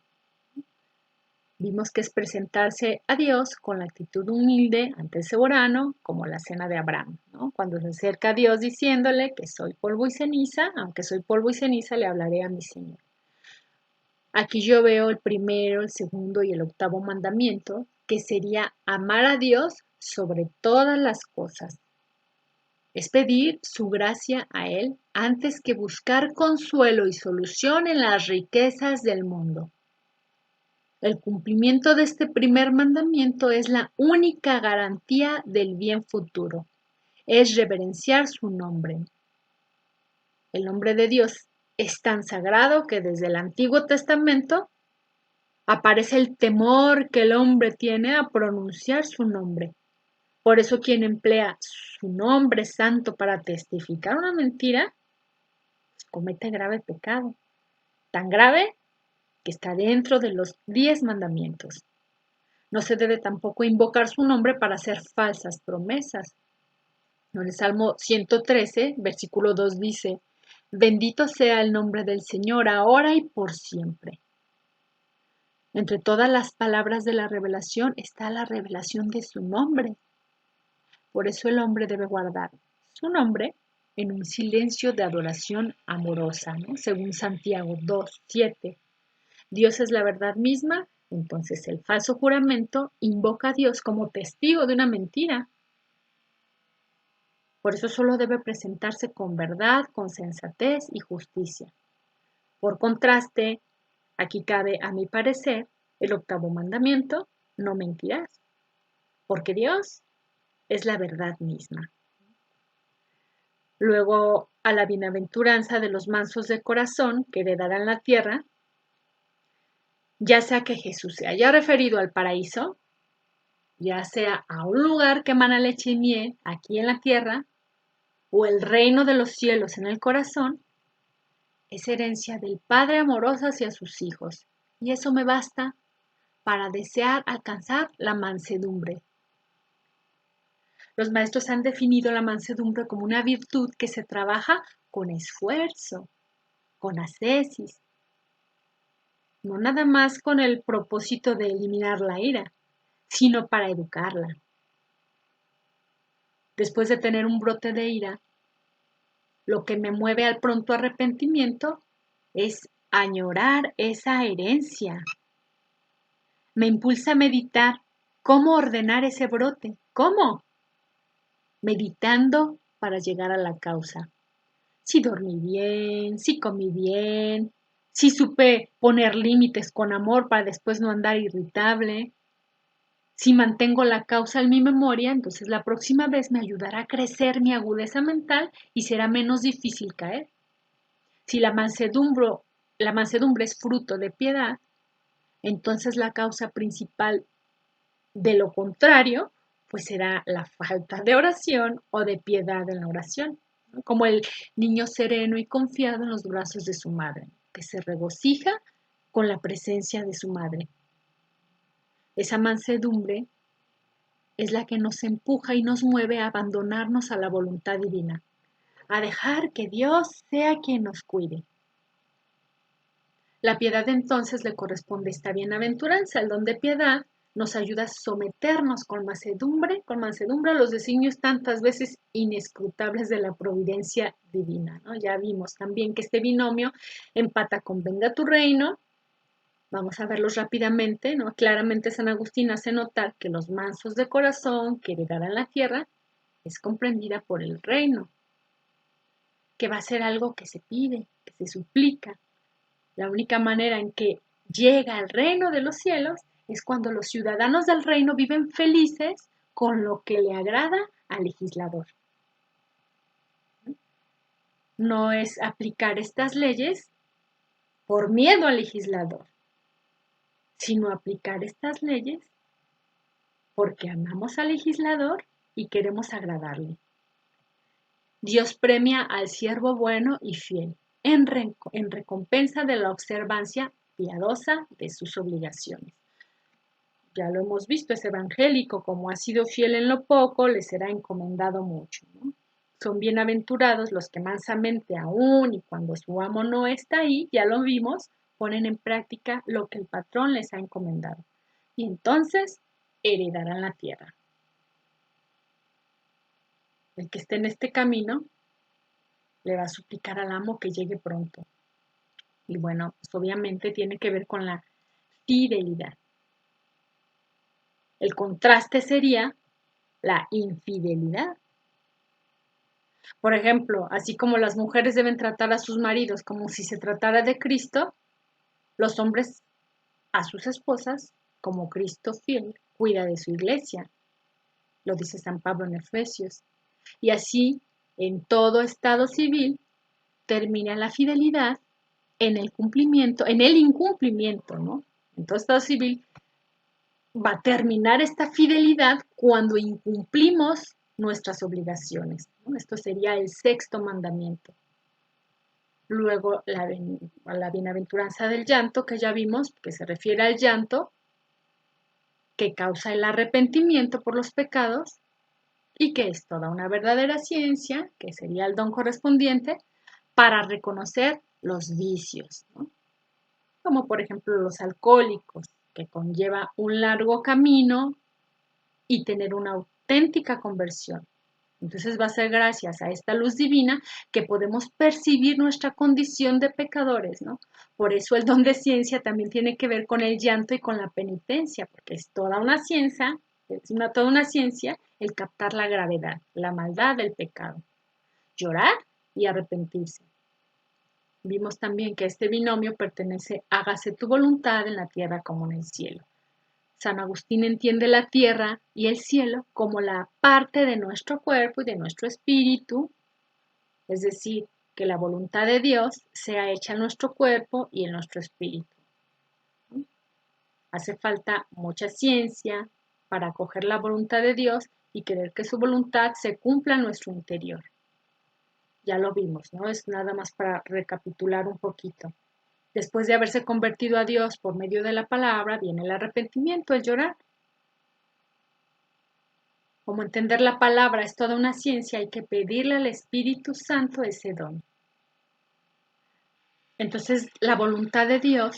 Vimos que es presentarse a Dios con la actitud humilde ante el soberano, como la cena de Abraham, ¿no? Cuando se acerca a Dios diciéndole que soy polvo y ceniza, aunque soy polvo y ceniza, le hablaré a mi Señor. Aquí yo veo el primero, el segundo y el octavo mandamiento, que sería amar a Dios sobre todas las cosas. Es pedir su gracia a Él antes que buscar consuelo y solución en las riquezas del mundo. El cumplimiento de este primer mandamiento es la única garantía del bien futuro. Es reverenciar su nombre. El nombre de Dios es tan sagrado que desde el Antiguo Testamento aparece el temor que el hombre tiene a pronunciar su nombre. Por eso quien emplea su nombre santo para testificar una mentira, pues comete grave pecado. Tan grave que está dentro de los 10 mandamientos. No se debe tampoco invocar su nombre para hacer falsas promesas. En el Salmo 113, versículo 2 dice, bendito sea el nombre del Señor ahora y por siempre. Entre todas las palabras de la revelación está la revelación de su nombre. Por eso el hombre debe guardar su nombre en un silencio de adoración amorosa, ¿no? Según Santiago 2, 7. Dios es la verdad misma, entonces el falso juramento invoca a Dios como testigo de una mentira. Por eso solo debe presentarse con verdad, con sensatez y justicia. Por contraste, Aquí cabe, a mi parecer, el octavo mandamiento: no mentirás, porque Dios es la verdad misma. Luego, a la bienaventuranza de los mansos de corazón, que heredarán la tierra, ya sea que Jesús se haya referido al paraíso, ya sea a un lugar que emana leche y miel aquí en la tierra, o el reino de los cielos en el corazón, es herencia del Padre amoroso hacia sus hijos. Y eso me basta para desear alcanzar la mansedumbre. Los maestros han definido la mansedumbre como una virtud que se trabaja con esfuerzo, con ascesis, no nada más con el propósito de eliminar la ira, sino para educarla. Después de tener un brote de ira, lo que me mueve al pronto arrepentimiento es añorar esa herencia. Me impulsa a meditar cómo ordenar ese brote. ¿Cómo? Meditando para llegar a la causa. Si dormí bien, si comí bien, si supe poner límites con amor para después no andar irritable. Si mantengo la causa en mi memoria, entonces la próxima vez me ayudará a crecer mi agudeza mental y será menos difícil caer. Si la mansedumbre es fruto de piedad, entonces la causa principal de lo contrario, pues será la falta de oración o de piedad en la oración, ¿no? Como el niño sereno y confiado en los brazos de su madre, que se regocija con la presencia de su madre. Esa mansedumbre es la que nos empuja y nos mueve a abandonarnos a la voluntad divina, a dejar que Dios sea quien nos cuide. La piedad entonces le corresponde esta bienaventuranza. El don de piedad nos ayuda a someternos con mansedumbre a los designios tantas veces inescrutables de la providencia divina, ¿no? Ya vimos también que este binomio empata con venga tu reino. Vamos a verlos rápidamente, ¿no? Claramente San Agustín hace notar que los mansos de corazón que heredarán la tierra es comprendida por el reino, que va a ser algo que se pide, que se suplica. La única manera en que llega al reino de los cielos es cuando los ciudadanos del reino viven felices con lo que le agrada al legislador. No es aplicar estas leyes por miedo al legislador, sino aplicar estas leyes porque amamos al legislador y queremos agradarle. Dios premia al siervo bueno y fiel en recompensa de la observancia piadosa de sus obligaciones. Ya lo hemos visto, es evangélico, como ha sido fiel en lo poco, le será encomendado mucho, ¿no? Son bienaventurados los que mansamente aún y cuando su amo no está ahí, ya lo vimos, ponen en práctica lo que el patrón les ha encomendado. Y entonces heredarán la tierra. El que esté en este camino le va a suplicar al amo que llegue pronto. Y bueno, pues obviamente tiene que ver con la fidelidad. El contraste sería la infidelidad. Por ejemplo, así como las mujeres deben tratar a sus maridos como si se tratara de Cristo, los hombres a sus esposas como Cristo fiel cuida de su iglesia. Lo dice San Pablo en Efesios. Y así, en todo estado civil, termina la fidelidad en el cumplimiento, en el incumplimiento, ¿no? En todo estado civil va a terminar esta fidelidad cuando incumplimos nuestras obligaciones, ¿no? Esto sería el sexto mandamiento. Luego la bienaventuranza del llanto, que ya vimos, que se refiere al llanto que causa el arrepentimiento por los pecados y que es toda una verdadera ciencia, que sería el don correspondiente, para reconocer los vicios, ¿no? Como por ejemplo los alcohólicos, que conlleva un largo camino y tener una auténtica conversión. Entonces va a ser gracias a esta luz divina que podemos percibir nuestra condición de pecadores, ¿no? Por eso el don de ciencia también tiene que ver con el llanto y con la penitencia, porque es toda una ciencia, toda una ciencia el captar la gravedad, la maldad del pecado, llorar y arrepentirse. Vimos también que este binomio pertenece hágase tu voluntad en la tierra como en el cielo. San Agustín entiende la tierra y el cielo como la parte de nuestro cuerpo y de nuestro espíritu, es decir, que la voluntad de Dios sea hecha en nuestro cuerpo y en nuestro espíritu. Hace falta mucha ciencia para acoger la voluntad de Dios y querer que su voluntad se cumpla en nuestro interior. Ya lo vimos, ¿no? Es nada más para recapitular un poquito. Después de haberse convertido a Dios por medio de la palabra, viene el arrepentimiento, el llorar. Como entender la palabra es toda una ciencia, hay que pedirle al Espíritu Santo ese don. Entonces, la voluntad de Dios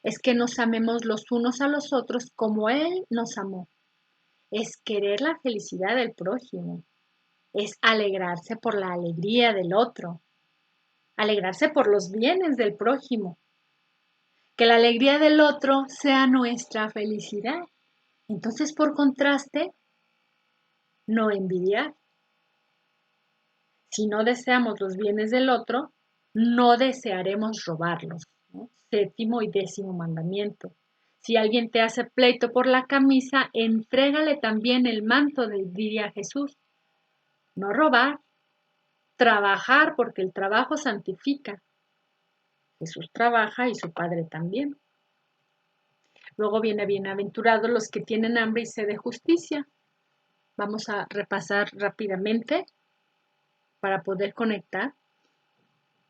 es que nos amemos los unos a los otros como Él nos amó. Es querer la felicidad del prójimo. Es alegrarse por la alegría del otro. Alegrarse por los bienes del prójimo. Que la alegría del otro sea nuestra felicidad. Entonces, por contraste, no envidiar. Si no deseamos los bienes del otro, no desearemos robarlos, ¿no? Séptimo y décimo mandamiento. Si alguien te hace pleito por la camisa, entrégale también el manto, diría Jesús. No robar, trabajar, porque el trabajo santifica. Jesús trabaja y su Padre también. Luego viene bienaventurados los que tienen hambre y sed de justicia. Vamos a repasar rápidamente para poder conectar.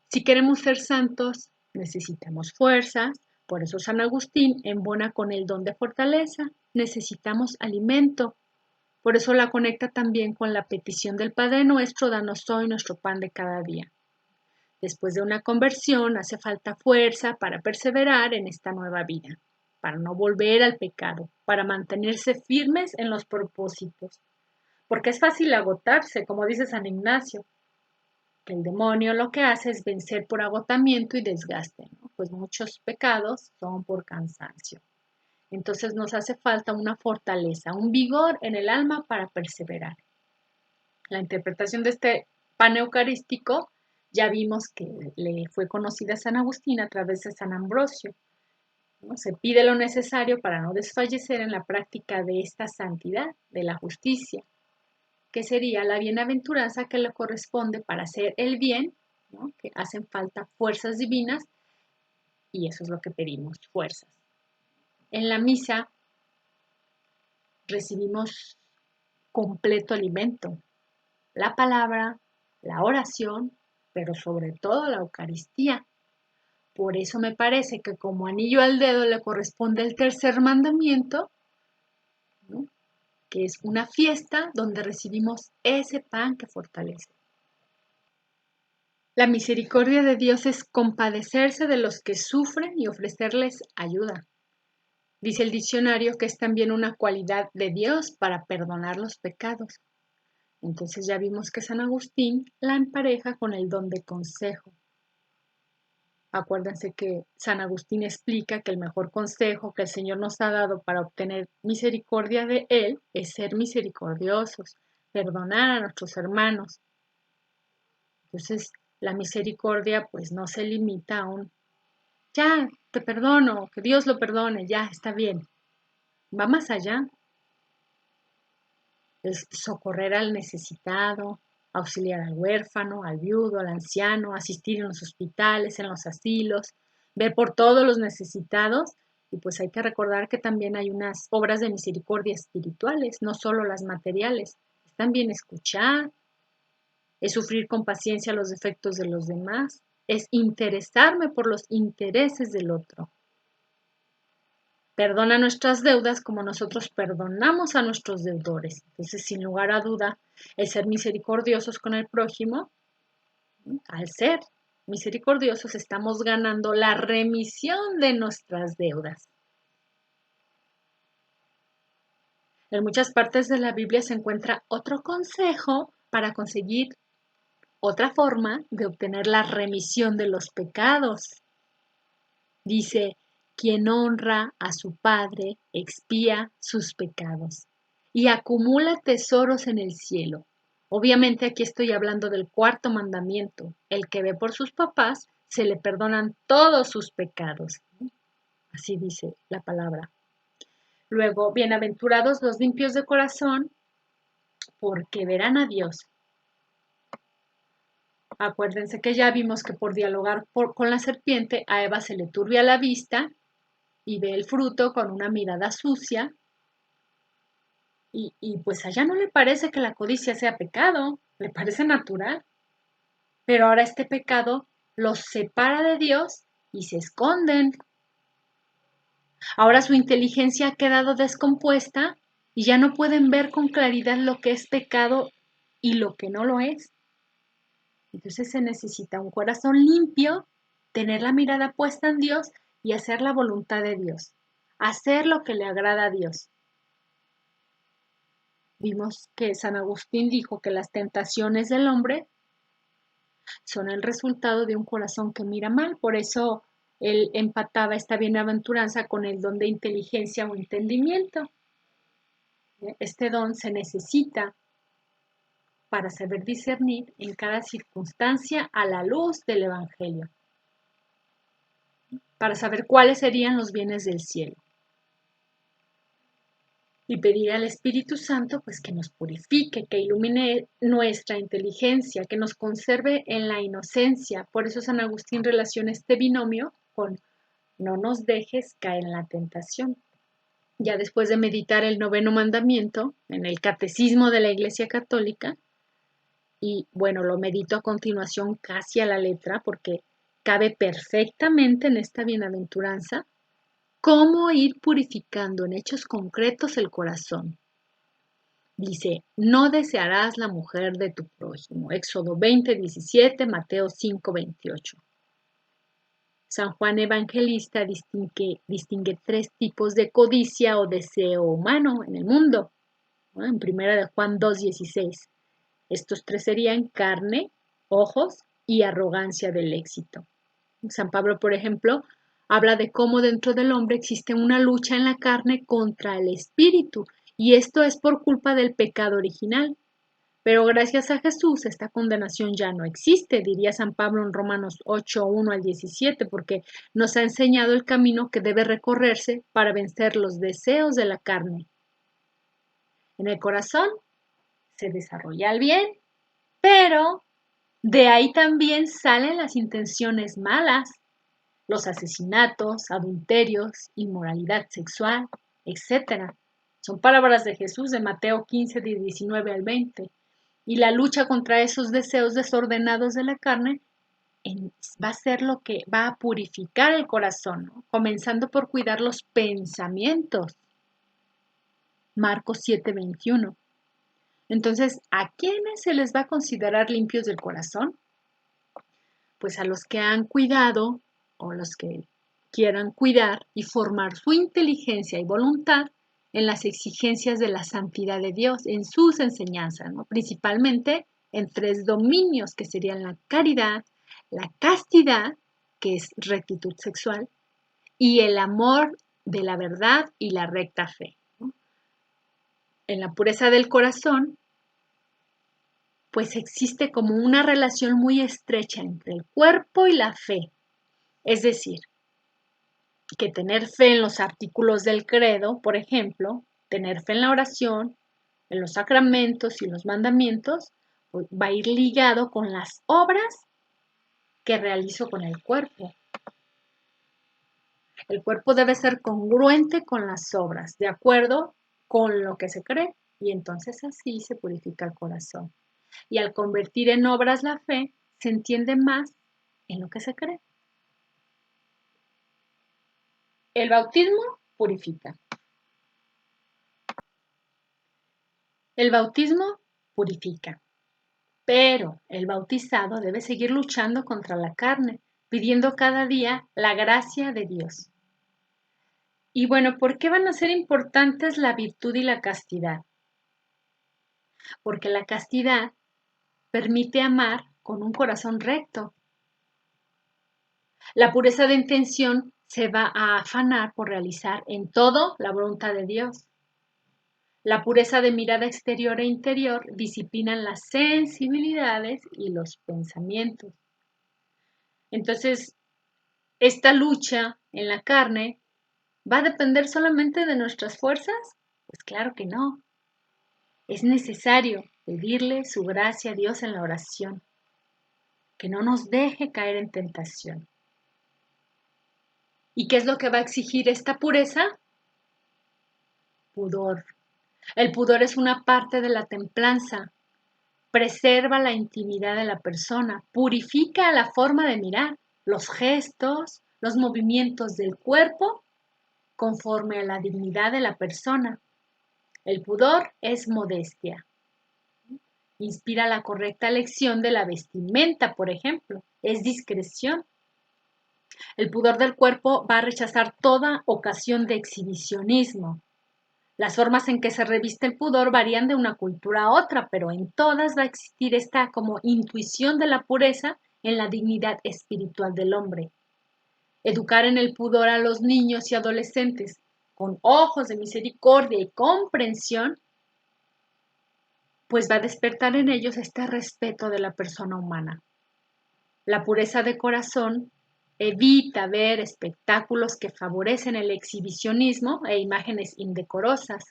Si queremos ser santos, necesitamos fuerzas. Por eso San Agustín embona con el don de fortaleza. Necesitamos alimento. Por eso la conecta también con la petición del Padre Nuestro, danos hoy nuestro pan de cada día. Después de una conversión hace falta fuerza para perseverar en esta nueva vida, para no volver al pecado, para mantenerse firmes en los propósitos. Porque es fácil agotarse, como dice San Ignacio, que el demonio lo que hace es vencer por agotamiento y desgaste, ¿no? Pues muchos pecados son por cansancio. Entonces nos hace falta una fortaleza, un vigor en el alma para perseverar. La interpretación de este pan eucarístico ya vimos que le fue conocida a San Agustín a través de San Ambrosio, ¿no? Se pide lo necesario para no desfallecer en la práctica de esta santidad, de la justicia, que sería la bienaventuranza que le corresponde para hacer el bien, ¿no? Que hacen falta fuerzas divinas y eso es lo que pedimos, fuerzas. En la misa recibimos completo alimento, la palabra, la oración, pero sobre todo la Eucaristía. Por eso me parece que como anillo al dedo le corresponde el tercer mandamiento, ¿no? Que es una fiesta donde recibimos ese pan que fortalece. La misericordia de Dios es compadecerse de los que sufren y ofrecerles ayuda. Dice el diccionario que es también una cualidad de Dios para perdonar los pecados. Entonces ya vimos que San Agustín la empareja con el don de consejo. Acuérdense que San Agustín explica que el mejor consejo que el Señor nos ha dado para obtener misericordia de Él es ser misericordiosos, perdonar a nuestros hermanos. Entonces, la misericordia pues no se limita a un, ya, te perdono, que Dios lo perdone, ya, está bien. Va más allá. Es socorrer al necesitado, auxiliar al huérfano, al viudo, al anciano, asistir en los hospitales, en los asilos, ver por todos los necesitados. Y pues hay que recordar que también hay unas obras de misericordia espirituales, no solo las materiales. Es también escuchar, es sufrir con paciencia los defectos de los demás, es interesarme por los intereses del otro. Perdona nuestras deudas como nosotros perdonamos a nuestros deudores. Entonces, sin lugar a duda, el ser misericordiosos con el prójimo, al ser misericordiosos, estamos ganando la remisión de nuestras deudas. En muchas partes de la Biblia se encuentra otro consejo para conseguir otra forma de obtener la remisión de los pecados. Dice, quien honra a su padre expía sus pecados y acumula tesoros en el cielo. Obviamente aquí estoy hablando del cuarto mandamiento. El que ve por sus papás, se le perdonan todos sus pecados. Así dice la palabra. Luego, bienaventurados los limpios de corazón, porque verán a Dios. Acuérdense que ya vimos que por dialogar con la serpiente, a Eva se le turbia la vista y ve el fruto con una mirada sucia. Y pues a ella no le parece que la codicia sea pecado, le parece natural. Pero ahora este pecado los separa de Dios y se esconden. Ahora su inteligencia ha quedado descompuesta y ya no pueden ver con claridad lo que es pecado y lo que no lo es. Entonces se necesita un corazón limpio, tener la mirada puesta en Dios y hacer la voluntad de Dios, hacer lo que le agrada a Dios. Vimos que San Agustín dijo que las tentaciones del hombre son el resultado de un corazón que mira mal, por eso él empataba esta bienaventuranza con el don de inteligencia o entendimiento. Este don se necesita para saber discernir en cada circunstancia a la luz del Evangelio, para saber cuáles serían los bienes del cielo. Y pedir al Espíritu Santo pues que nos purifique, que ilumine nuestra inteligencia, que nos conserve en la inocencia. Por eso San Agustín relaciona este binomio con no nos dejes caer en la tentación. Ya después de meditar el noveno mandamiento en el Catecismo de la Iglesia Católica, y bueno, lo medito a continuación casi a la letra porque cabe perfectamente en esta bienaventuranza, cómo ir purificando en hechos concretos el corazón. Dice, no desearás la mujer de tu prójimo. Éxodo 20:17, Mateo 5:28. San Juan Evangelista distingue tres tipos de codicia o deseo humano en el mundo, ¿no? En primera de Juan 2:16. Estos tres serían carne, ojos y arrogancia del éxito. San Pablo, por ejemplo, habla de cómo dentro del hombre existe una lucha en la carne contra el espíritu, y esto es por culpa del pecado original. Pero gracias a Jesús esta condenación ya no existe, diría San Pablo en Romanos 8:1 al 17, porque nos ha enseñado el camino que debe recorrerse para vencer los deseos de la carne. En el corazón se desarrolla el bien, pero de ahí también salen las intenciones malas, los asesinatos, adulterios, inmoralidad sexual, etc. Son palabras de Jesús de Mateo 15, de 19 al 20. Y la lucha contra esos deseos desordenados de la carne va a ser lo que va a purificar el corazón, ¿no? Comenzando por cuidar los pensamientos. Marcos 7:21. Entonces, ¿a quiénes se les va a considerar limpios del corazón? Pues a los que han cuidado o los que quieran cuidar y formar su inteligencia y voluntad en las exigencias de la santidad de Dios, en sus enseñanzas, ¿no? Principalmente en tres dominios que serían la caridad, la castidad, que es rectitud sexual, y el amor de la verdad y la recta fe, ¿no? En la pureza del corazón, pues existe como una relación muy estrecha entre el cuerpo y la fe. Es decir, que tener fe en los artículos del credo, por ejemplo, tener fe en la oración, en los sacramentos y los mandamientos, pues va a ir ligado con las obras que realizo con el cuerpo. El cuerpo debe ser congruente con las obras, de acuerdo con lo que se cree, y entonces así se purifica el corazón. Y al convertir en obras la fe, se entiende más en lo que se cree. El bautismo purifica. El bautismo purifica, pero el bautizado debe seguir luchando contra la carne, pidiendo cada día la gracia de Dios. Y bueno, ¿por qué van a ser importantes la virtud y la castidad? Porque la castidad permite amar con un corazón recto. La pureza de intención se va a afanar por realizar en todo la voluntad de Dios. La pureza de mirada exterior e interior disciplinan las sensibilidades y los pensamientos. Entonces, esta lucha en la carne, ¿va a depender solamente de nuestras fuerzas? Pues claro que no. Es necesario pedirle su gracia a Dios en la oración, que no nos deje caer en tentación. ¿Y qué es lo que va a exigir esta pureza? Pudor. El pudor es una parte de la templanza. Preserva la intimidad de la persona, purifica la forma de mirar, los gestos, los movimientos del cuerpo conforme a la dignidad de la persona. El pudor es modestia. Inspira la correcta elección de la vestimenta, por ejemplo. Es discreción. El pudor del cuerpo va a rechazar toda ocasión de exhibicionismo. Las formas en que se reviste el pudor varían de una cultura a otra, pero en todas va a existir esta como intuición de la pureza en la dignidad espiritual del hombre. Educar en el pudor a los niños y adolescentes con ojos de misericordia y comprensión, pues va a despertar en ellos este respeto de la persona humana. La pureza de corazón evita ver espectáculos que favorecen el exhibicionismo e imágenes indecorosas.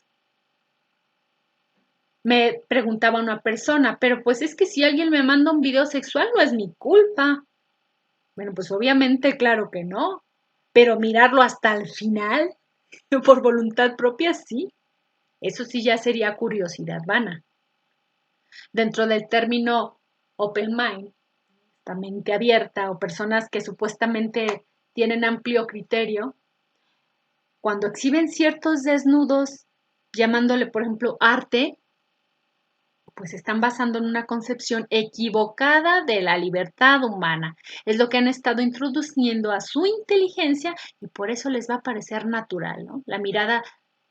Me preguntaba una persona, pero pues es que si alguien me manda un video sexual no es mi culpa. Bueno, pues obviamente, claro que no, pero mirarlo hasta el final, por voluntad propia, sí. Eso sí ya sería curiosidad vana. Dentro del término open mind, esta mente abierta o personas que supuestamente tienen amplio criterio, cuando exhiben ciertos desnudos, llamándole, por ejemplo, arte, pues se están basando en una concepción equivocada de la libertad humana. Es lo que han estado introduciendo a su inteligencia y por eso les va a parecer natural, ¿no? La mirada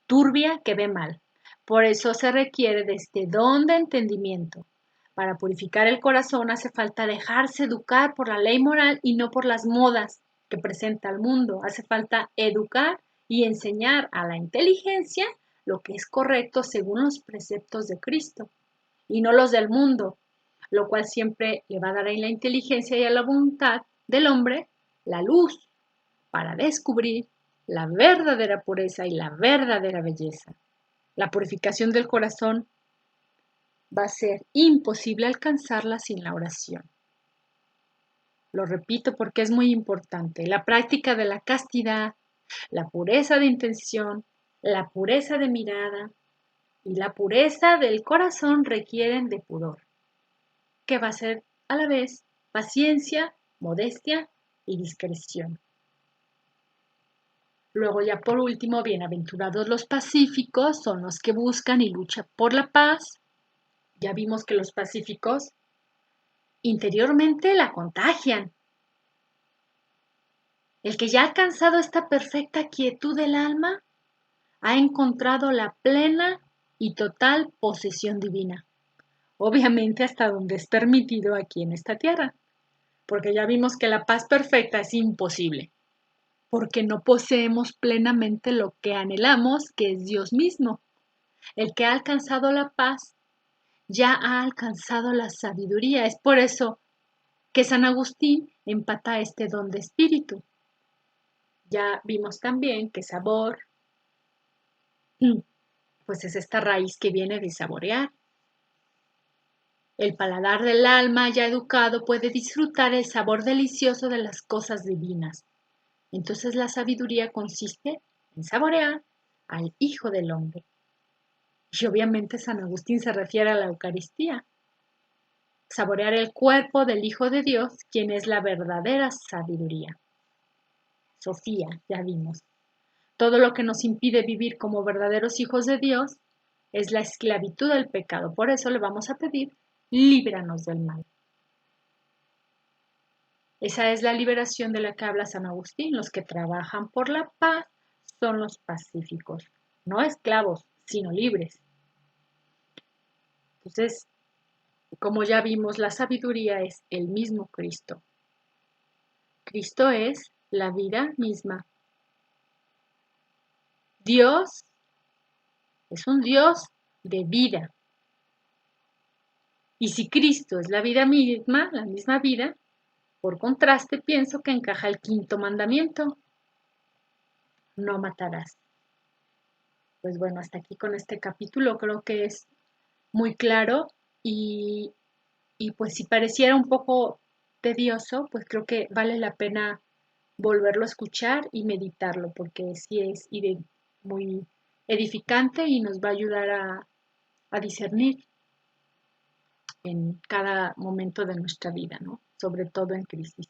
turbia que ve mal. Por eso se requiere de este don de entendimiento. Para purificar el corazón hace falta dejarse educar por la ley moral y no por las modas que presenta el mundo. Hace falta educar y enseñar a la inteligencia lo que es correcto según los preceptos de Cristo y no los del mundo, lo cual siempre le va a dar a la inteligencia y a la voluntad del hombre la luz para descubrir la verdadera pureza y la verdadera belleza. La purificación del corazón va a ser imposible alcanzarla sin la oración. Lo repito porque es muy importante. La práctica de la castidad, la pureza de intención, la pureza de mirada y la pureza del corazón requieren de pudor, que va a ser a la vez paciencia, modestia y discreción. Luego ya por último, bienaventurados los pacíficos, son los que buscan y luchan por la paz. Ya vimos que los pacíficos interiormente la contagian. El que ya ha alcanzado esta perfecta quietud del alma, ha encontrado la plena y total posesión divina. Obviamente hasta donde es permitido aquí en esta tierra, porque ya vimos que la paz perfecta es imposible, porque no poseemos plenamente lo que anhelamos, que es Dios mismo. El que ha alcanzado la paz ya ha alcanzado la sabiduría. Es por eso que San Agustín empata este don de espíritu. Ya vimos también que sabor, pues es esta raíz que viene de saborear. El paladar del alma ya educado puede disfrutar el sabor delicioso de las cosas divinas. Entonces la sabiduría consiste en saborear al Hijo del Hombre. Y obviamente San Agustín se refiere a la Eucaristía. Saborear el cuerpo del Hijo de Dios, quien es la verdadera sabiduría. Sofía, ya vimos. Todo lo que nos impide vivir como verdaderos hijos de Dios es la esclavitud del pecado. Por eso le vamos a pedir, líbranos del mal. Esa es la liberación de la que habla San Agustín. Los que trabajan por la paz son los pacíficos, no esclavos, sino libres. Entonces, como ya vimos, la sabiduría es el mismo Cristo. Cristo es la vida misma. Dios es un Dios de vida. Y si Cristo es la vida misma, la misma vida, por contraste pienso que encaja el quinto mandamiento, no matarás. Pues bueno, hasta aquí con este capítulo creo que es muy claro y, y pues si pareciera un poco tedioso, pues creo que vale la pena volverlo a escuchar y meditarlo, porque sí es muy edificante y nos va a ayudar a discernir en cada momento de nuestra vida, ¿no? Sobre todo en crisis.